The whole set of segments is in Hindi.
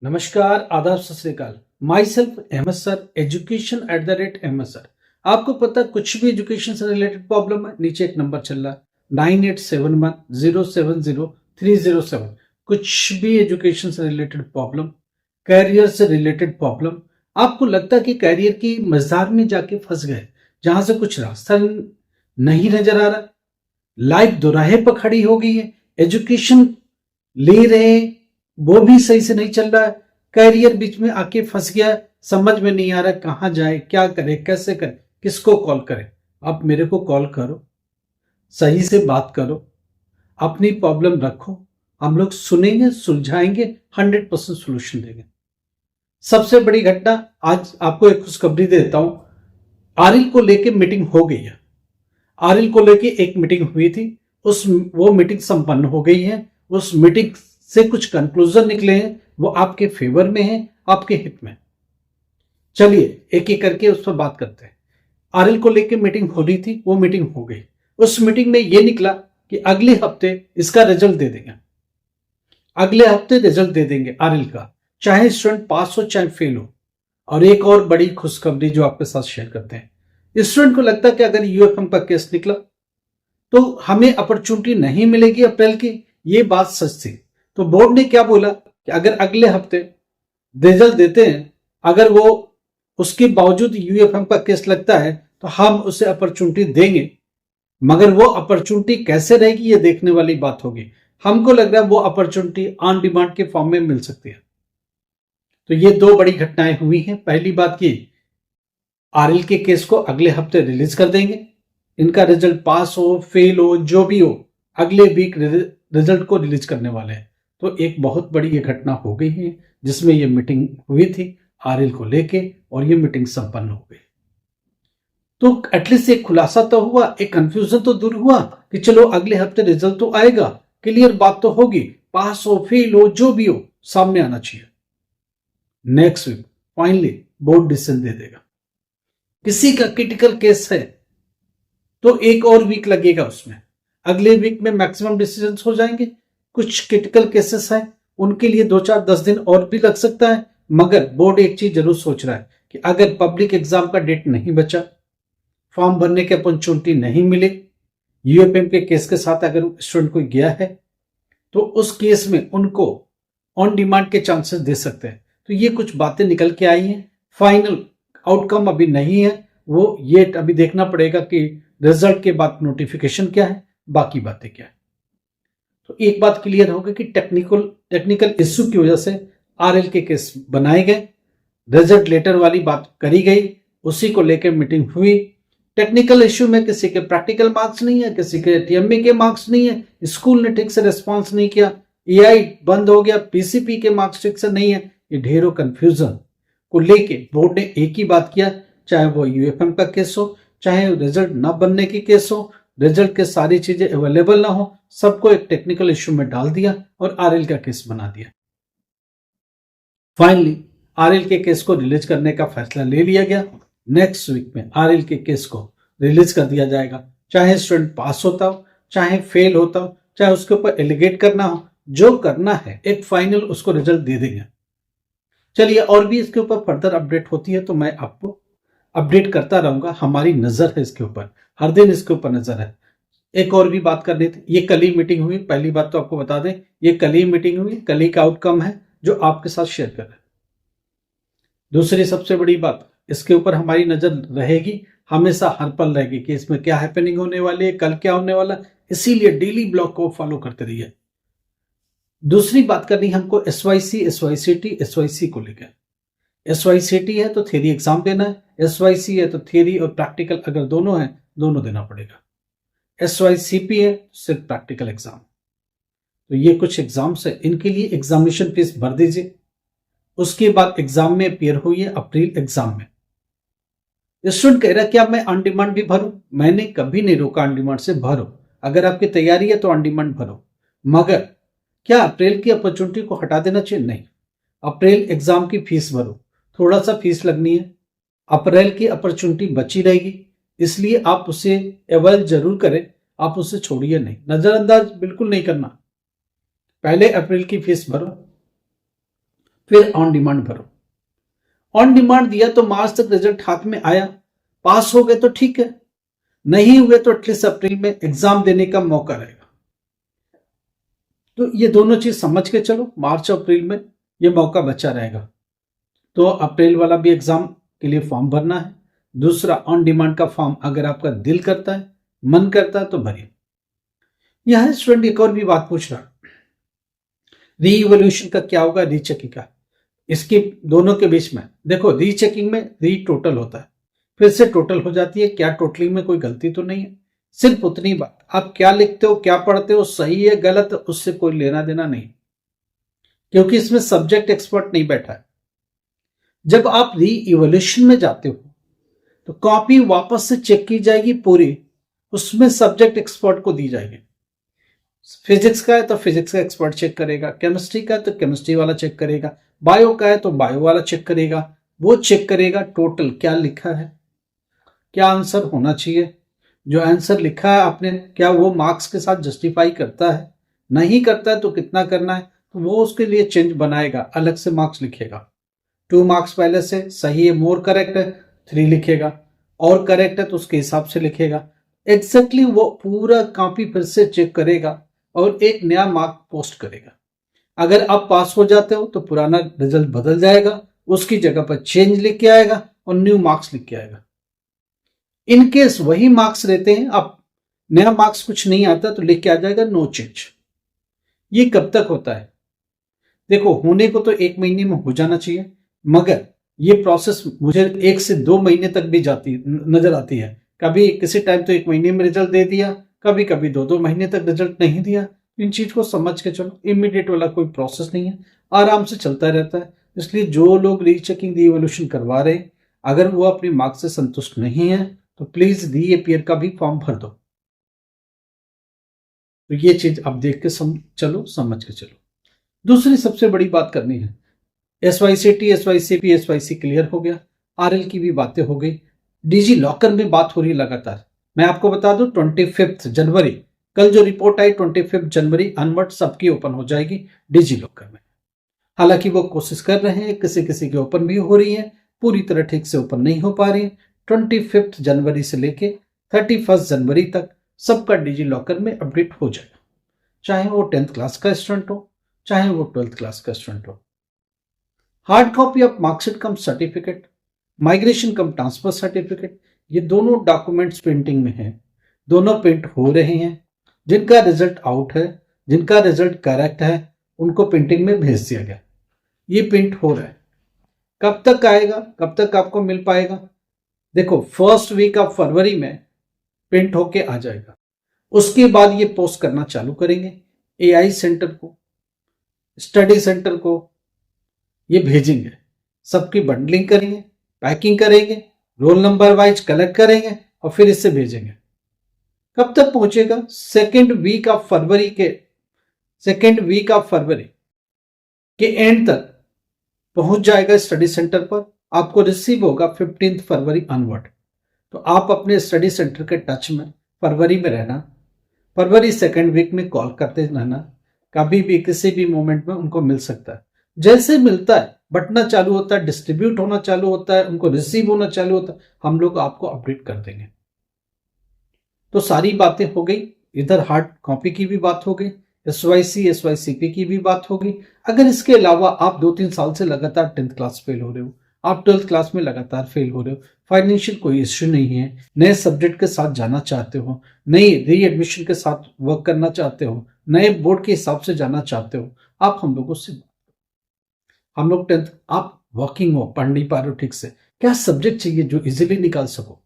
नमस्कार, आदाब, Sat Shri Akal. Myself Ahmad sir, education @Ahmad sir. आपको पता कुछ भी एजुकेशन से रिलेटेड प्रॉब्लम है, नीचे एक नंबर चल रहा है 9871070307। कुछ भी एजुकेशन से रिलेटेड प्रॉब्लम, कैरियर से रिलेटेड प्रॉब्लम, आपको लगता है कि कैरियर की मझधार में जाके फंस गए, जहां से कुछ रास्ता नहीं नजर आ रहा, लाइफ दोराहे पर खड़ी हो गई है, एजुकेशन ले रहे वो भी सही से नहीं चल रहा है, कैरियर बीच में आके फंस गया, समझ में नहीं आ रहा कहां जाए, क्या करे, कैसे करे, किसको कॉल करे। आप मेरे को कॉल करो, सही से बात करो, अपनी प्रॉब्लम रखो, हम लोग सुनेंगे, सुलझाएंगे, 100% सोल्यूशन देंगे। सबसे बड़ी घटना, आज आपको एक खुशखबरी देता हूं। आरिल को लेके मीटिंग हो गई है। आरिल को लेके एक मीटिंग हुई थी, वो मीटिंग संपन्न हो गई है। उस मीटिंग से कुछ कंक्लूजन निकले हैं, वो आपके फेवर में है, आपके हित में। चलिए एक एक करके उस पर बात करते हैं। आरएल को लेकर मीटिंग हो रही थी, वो मीटिंग हो गई। उस मीटिंग में यह निकला कि अगले हफ्ते इसका रिजल्ट दे देंगे। अगले हफ्ते रिजल्ट दे देंगे आरएल का, चाहे स्टूडेंट पास हो चाहे फेल हो। और एक और बड़ी खुशखबरी जो आपके साथ शेयर करते हैं, स्टूडेंट को लगता है कि अगर यूएफएम का केस निकला तो हमें अपॉर्चुनिटी नहीं मिलेगी अप्रैल की, ये बात सच थी। तो बोर्ड ने क्या बोला कि अगर अगले हफ्ते रिजल्ट देते हैं, अगर वो उसके बावजूद यूएफएम का केस लगता है तो हम उसे अपॉर्चुनिटी देंगे, मगर वो अपॉर्चुनिटी कैसे रहेगी ये देखने वाली बात होगी। हमको लग रहा है वो अपॉर्चुनिटी ऑन डिमांड के फॉर्म में मिल सकती है। तो ये दो बड़ी घटनाएं हुई हैं। पहली बात की, आरएल के केस को अगले हफ्ते रिलीज कर देंगे। इनका रिजल्ट पास हो फेल हो जो भी हो, अगले वीक रिजल्ट को रिलीज करने वाले हैं। तो एक बहुत बड़ी ये घटना हो गई है, जिसमें ये मीटिंग हुई थी आरएल को लेके, और ये मीटिंग संपन्न हो गई। तो एटलीस्ट एक खुलासा तो हुआ, एक कंफ्यूजन तो दूर हुआ कि चलो अगले हफ्ते रिजल्ट तो आएगा, क्लियर बात तो होगी, पास हो फेल हो जो भी हो सामने आना चाहिए। Next week finally board decision दे देगा। किसी का क्रिटिकल केस है तो एक और वीक लगेगा उसमें, अगले वीक में मैक्सिमम डिसीजन हो जाएंगे। कुछ क्रिटिकल केसेस हैं, उनके लिए 2-4-10 दिन और भी लग सकता है। मगर बोर्ड एक चीज जरूर सोच रहा है कि अगर पब्लिक एग्जाम का डेट नहीं बचा, फॉर्म भरने की अपॉर्चुनिटी नहीं मिले, यूएफएम के केस के साथ अगर स्टूडेंट कोई गया है, तो उस केस में उनको ऑन डिमांड के चांसेस दे सकते हैं। तो ये कुछ बातें निकल के आई हैं। फाइनल आउटकम अभी नहीं है, वो ये अभी देखना पड़ेगा कि रिजल्ट के बाद नोटिफिकेशन क्या है, बाकी बातें क्या है। तो एक बात क्लियर होगी कि टेक्निकल इश्यू की वजह से आरएल के केस बनाए गए, रिजल्ट लेटर वाली बात करी गई, उसी को लेकर मीटिंग हुई। टेक्निकल इश्यू में किसी के प्रैक्टिकल मार्क्स नहीं है, किसी के टीएमए के मार्क्स नहीं है, स्कूल ने ठीक से रिस्पॉन्स नहीं किया, एआई बंद हो गया, पीसीपी के मार्क्स ठीक से नहीं है, ये ढेरों कंफ्यूजन को लेके बोर्ड ने एक ही बात किया, चाहे वो यूएफएम का केस हो, चाहे रिजल्ट न बनने की केस हो, रिजल्ट के सारी चीजें अवेलेबल ना हो, सबको एक टेक्निकल इश्यू में डाल दिया और आरएल का केस बना दिया। फाइनली आरएल के केस को रिलीज करने का फैसला ले लिया गया। नेक्स्ट वीक में आरएल के केस को रिलीज कर दिया जाएगा, चाहे स्टूडेंट पास होता हो चाहे फेल होता हो, चाहे उसके ऊपर एलिगेट करना हो, जो करना है एक फाइनल उसको रिजल्ट दे देंगे। चलिए और भी इसके ऊपर फर्दर अपडेट होती है तो मैं आपको अपडेट करता रहूंगा। हमारी नजर है इसके ऊपर, हर दिन इसके ऊपर नजर है। एक और भी बात करनी थी, ये कल ही मीटिंग हुई। पहली बात तो आपको बता दें, ये कल ही मीटिंग हुई, कल ही का आउटकम है जो आपके साथ शेयर कर रहे हैं। दूसरी सबसे बड़ी बात, इसके ऊपर हमारी नजर रहेगी, हमेशा हर पल रहेगी कि इसमें क्या हैपनिंग होने वाली है, कल क्या होने वाला, इसीलिए डेली ब्लॉग को फॉलो करते रहिए। दूसरी बात करनी हमको एसवाईसी, एसवाईसीटी, एसवाईसी को लेकर। एसवाईसीटी है तो थ्योरी एग्जाम देना है, एसवाईसी है तो थ्योरी और प्रैक्टिकल अगर दोनों है दोनों देना पड़ेगा। एसवाईसीपी है सिर्फ प्रैक्टिकल एग्जाम। तो ये कुछ एग्जाम्स है, इनके लिए एग्जामिनेशन फीस भर दीजिए। उसके बाद एग्जाम में अपीयर हुई अप्रैल एग्जाम में। स्टूडेंट कह रहा है क्या मैं ऑन डिमांड भी भरूं? मैंने कभी नहीं रोका ऑन डिमांड से, भरो। अगर आपकी तैयारी है तो ऑन डिमांड भरो, मगर क्या अप्रैल की अपॉर्चुनिटी को हटा देना चाहिए? नहीं, अप्रैल एग्जाम की फीस भरो, थोड़ा सा फीस लगनी है, अप्रैल की अपॉर्चुनिटी बची रहेगी, इसलिए आप उसे अवेल जरूर करें, आप उसे छोड़िए नहीं, नजरअंदाज बिल्कुल नहीं करना। पहले अप्रैल की फीस भरो, फिर ऑन डिमांड भरो। ऑन डिमांड दिया तो मार्च तक रिजल्ट हाथ में आया, पास हो गए तो ठीक है, नहीं हुए तो एटलीस्ट अप्रैल में एग्जाम देने का मौका रहेगा। तो ये दोनों चीज समझ के चलो, मार्च और अप्रैल में ये मौका बचा रहेगा। तो अप्रैल वाला भी एग्जाम के लिए फॉर्म भरना है। दूसरा, ऑन डिमांड का फॉर्म अगर आपका दिल करता है, मन करता है तो भरिए। यह स्टूडेंट एक और भी बात पूछ रहा, रीइवोल्यूशन का क्या होगा, रीचेकिंग का। इसकी दोनों के बीच में देखो, रीचेकिंग में री टोटल होता है, फिर से टोटल हो जाती है। क्या टोटलिंग में कोई गलती तो नहीं है, सिर्फ उतनी बात, आप क्या लिखते हो, क्या पढ़ते हो, सही है गलत, उससे कोई लेना देना नहीं, क्योंकि इसमें सब्जेक्ट एक्सपर्ट नहीं बैठा है। जब आप री इवोल्यूशन में जाते हो तो कॉपी वापस से चेक की जाएगी पूरी, उसमें सब्जेक्ट एक्सपर्ट को दी जाएगी। फिजिक्स का है तो फिजिक्स का एक्सपर्ट चेक करेगा, केमिस्ट्री का है तो केमिस्ट्री वाला चेक करेगा, बायो का है तो बायो वाला चेक करेगा। वो चेक करेगा टोटल क्या लिखा है, क्या आंसर होना चाहिए, जो आंसर लिखा है आपने क्या वो मार्क्स के साथ जस्टिफाई करता है, नहीं करता है तो कितना करना है, तो वो उसके लिए चेंज बनाएगा, अलग से मार्क्स लिखेगा। 2 मार्क्स पहले से, सही है मोर करेक्ट है 3 लिखेगा, और करेक्ट है तो उसके हिसाब से लिखेगा। एग्जैक्टली वो पूरा कॉपी फिर से चेक करेगा और एक नया मार्क पोस्ट करेगा। अगर आप पास हो जाते हो तो पुराना रिजल्ट बदल जाएगा, उसकी जगह पर चेंज लिख के आएगा और न्यू मार्क्स लिख के आएगा। इन केस वही मार्क्स रहते हैं, आप नया मार्क्स कुछ नहीं आता तो लिख के आ जाएगा नो चेंज। ये कब तक होता है, देखो होने को तो 1 महीने में हो जाना चाहिए, मगर ये प्रोसेस मुझे 1 से 2 महीने तक भी जाती नजर आती है। कभी किसी टाइम तो 1 महीने में रिजल्ट दे दिया, कभी कभी 2-2 महीने तक रिजल्ट नहीं दिया। इन चीज को समझ के चलो, इमीडिएट वाला कोई प्रोसेस नहीं है, आराम से चलता रहता है। इसलिए जो लोग रीचेकिंग रीइवोल्यूशन करवा रहे हैं, अगर वो अपने मार्क्स से संतुष्ट नहीं है तो प्लीज रीअपियर का भी फॉर्म भर दो। तो ये चीज आप देख के चलो, समझ के चलो। दूसरी सबसे बड़ी बात करनी है, SYCT, SYCP, SYC क्लियर हो गया, RL की भी बातें हो गई, डिजी लॉकर में बात हो रही लगातार। मैं आपको बता दूं 25 जनवरी, कल जो रिपोर्ट आई 25 जनवरी अनवर्ड सबकी ओपन हो जाएगी डिजी लॉकर में। हालांकि वो कोशिश कर रहे हैं, किसी किसी की ओपन भी हो रही है, पूरी तरह ठीक से ओपन नहीं हो पा रही है। 25 जनवरी से लेके 31 जनवरी तक सबका डिजी लॉकर में अपडेट हो जाएगा, चाहे वो 10th क्लास का स्टूडेंट हो, चाहे वो 12th क्लास का स्टूडेंट हो। Hard copy of marksheet come certificate, migration come transfer certificate, ये दोनों डॉक्यूमेंट्स प्रिंटिंग में हैं, दोनों प्रिंट हो रहे हैं। जिनका रिजल्ट आउट है, जिनका रिजल्ट करेक्ट है, उनको प्रिंटिंग में भेज दिया गया। ये प्रिंट हो रहा है, कब तक आएगा, कब तक आपको मिल पाएगा, देखो फर्स्ट वीक ऑफ फरवरी में प्रिंट होके आ जाएगा। उसके बाद ये पोस्ट करना चालू करेंगे, AI सेंटर को, स्टडी सेंटर को ये भेजेंगे, सबकी बंडलिंग करेंगे, पैकिंग करेंगे, रोल नंबर वाइज कलेक्ट करेंगे और फिर इससे भेजेंगे। कब तक पहुंचेगा, सेकेंड वीक ऑफ फरवरी के एंड तक पहुंच जाएगा स्टडी सेंटर पर। आपको रिसीव होगा 15 फरवरी अनवर्ड। तो आप अपने स्टडी सेंटर के टच में फरवरी में रहना, फरवरी सेकेंड वीक में कॉल करते रहना, कभी भी किसी भी मोमेंट में उनको मिल सकता है। जैसे मिलता है बटना चालू होता है, डिस्ट्रीब्यूट होना चालू होता है, उनको रिसीव होना चालू होता है, हम लोग आपको अपडेट कर देंगे। तो सारी बातें हो गई, इधर हार्ड कॉपी की भी बात हो गई, SYC SYCP की भी बात हो गई। अगर इसके अलावा आप 2-3 साल से लगातार 10th क्लास फेल हो रहे हो, आप 12th क्लास में लगातार फेल हो रहे हो, फाइनेंशियल कोई इश्यू नहीं है, नए सब्जेक्ट के साथ जाना चाहते हो, नई री एडमिशन के साथ वर्क करना चाहते हो, नए बोर्ड के हिसाब से जाना चाहते हो, आप हम लोगों से, हम लोग 10th, आप वर्किंग हो, पढ़ नहीं पा रहे हो ठीक से, क्या सब्जेक्ट चाहिए जो इजीली निकाल सको,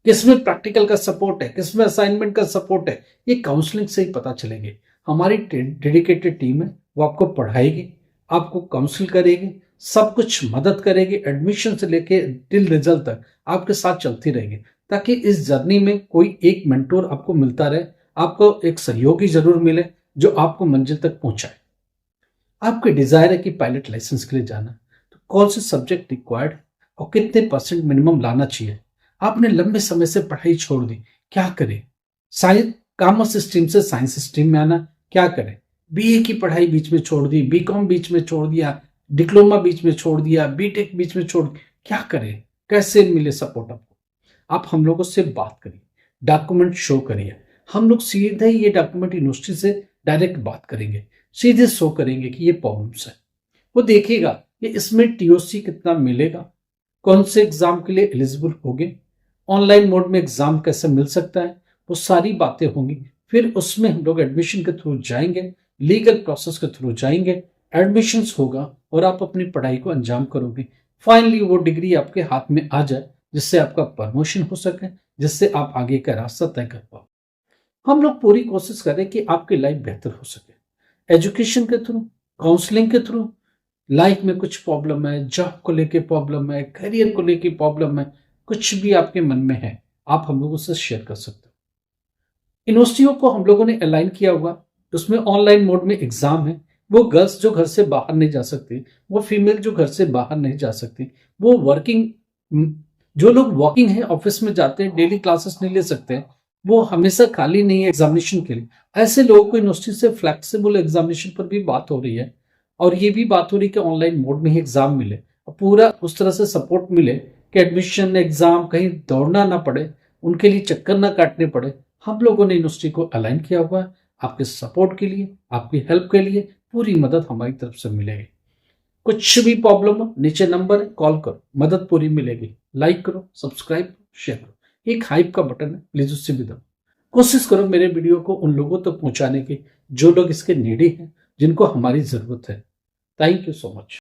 किसमें प्रैक्टिकल का सपोर्ट है, किसमें असाइनमेंट का सपोर्ट है, ये काउंसलिंग से ही पता चलेंगे। हमारी डेडिकेटेड टीम है, वो आपको पढ़ाएगी, आपको काउंसिल करेगी, सब कुछ मदद करेगी, एडमिशन से लेके टिल रिजल्ट तक आपके साथ चलती रहेगी, ताकि इस जर्नी में कोई एक मेंटोर आपको मिलता रहे, आपको एक सहयोगी जरूर मिले जो आपको मंजिल तक पहुंचाए। आपके डिजायर है कि पायलट लाइसेंस के लिए जाना, तो कौन से सब्जेक्ट रिक्वायर्ड और कितने % मिनिमम लाना चाहिए। आपने लंबे समय से पढ़ाई छोड़ दी, क्या करें, साइंस कॉमर्स स्ट्रीम से साइंस स्ट्रीम में आना, क्या करें, BA की पढ़ाई बीच में छोड़ दी, BCom बीच में छोड़ दिया, डिप्लोमा बीच में छोड़ दिया, बीटेक बीच में छोड़, क्या करें, कैसे मिले सपोर्ट आपको? आप हम लोगों से बात करिए, डॉक्यूमेंट शो करिए। हम लोग सीधे ये डॉक्यूमेंट यूनिवर्सिटी से डायरेक्ट बात करेंगे, सीधे शो करेंगे कि ये प्रॉब्लम्स है। वो देखेगा कि इसमें टीओसी कितना मिलेगा, कौन से एग्जाम के लिए एलिजिबल होंगे, ऑनलाइन मोड में एग्जाम कैसे मिल सकता है, वो सारी बातें होंगी। फिर उसमें हम लोग एडमिशन के थ्रू जाएंगे, लीगल प्रोसेस के थ्रू जाएंगे, एडमिशन्स होगा और आप अपनी पढ़ाई को अंजाम करोगे। फाइनली वो डिग्री आपके हाथ में आ जाए, जिससे आपका प्रमोशन हो सके, जिससे आप आगे का रास्ता तय कर पाओ। हम लोग पूरी कोशिश करें कि आपकी लाइफ बेहतर हो सके, एजुकेशन के थ्रू, काउंसलिंग के थ्रू। लाइफ में कुछ प्रॉब्लम है, जॉब को लेके प्रॉब्लम है, करियर को लेके प्रॉब्लम है, कुछ भी आपके मन में है, आप हम लोगों से शेयर कर सकते हो। यूनिवर्सिटियों को हम लोगों ने अलाइन किया हुआ, उसमें ऑनलाइन मोड में एग्जाम है। वो गर्ल्स जो घर से बाहर नहीं जा सकती, वो फीमेल जो घर से बाहर नहीं जा सकती, वो वर्किंग, जो लोग वर्किंग है, ऑफिस में जाते हैं, डेली क्लासेस नहीं ले सकते, वो हमेशा खाली नहीं है एग्जामिनेशन के लिए। ऐसे लोगों को यूनिवर्सिटी से फ्लेक्सिबल एग्जामिनेशन पर भी बात हो रही है, और ये भी बात हो रही है कि ऑनलाइन मोड में ही एग्जाम मिले, और पूरा उस तरह से सपोर्ट मिले कि एडमिशन एग्जाम कहीं दौड़ना ना पड़े, उनके लिए चक्कर ना काटने पड़े। हम लोगों ने यूनिवर्सिटी को अलाइन किया हुआ है। आपके सपोर्ट के लिए, आपकी हेल्प के लिए पूरी मदद हमारी तरफ से मिलेगी। कुछ भी प्रॉब्लम हो, नीचे नंबर है, कॉल करो, मदद पूरी मिलेगी। लाइक करो, सब्सक्राइब करो, शेयर करो। एक हाइप का बटन है, प्लीज उससे भी दबाओ। कोशिश करो मेरे वीडियो को उन लोगों तक पहुंचाने की जो लोग इसके नीडी हैं, जिनको हमारी जरूरत है। Thank you so much.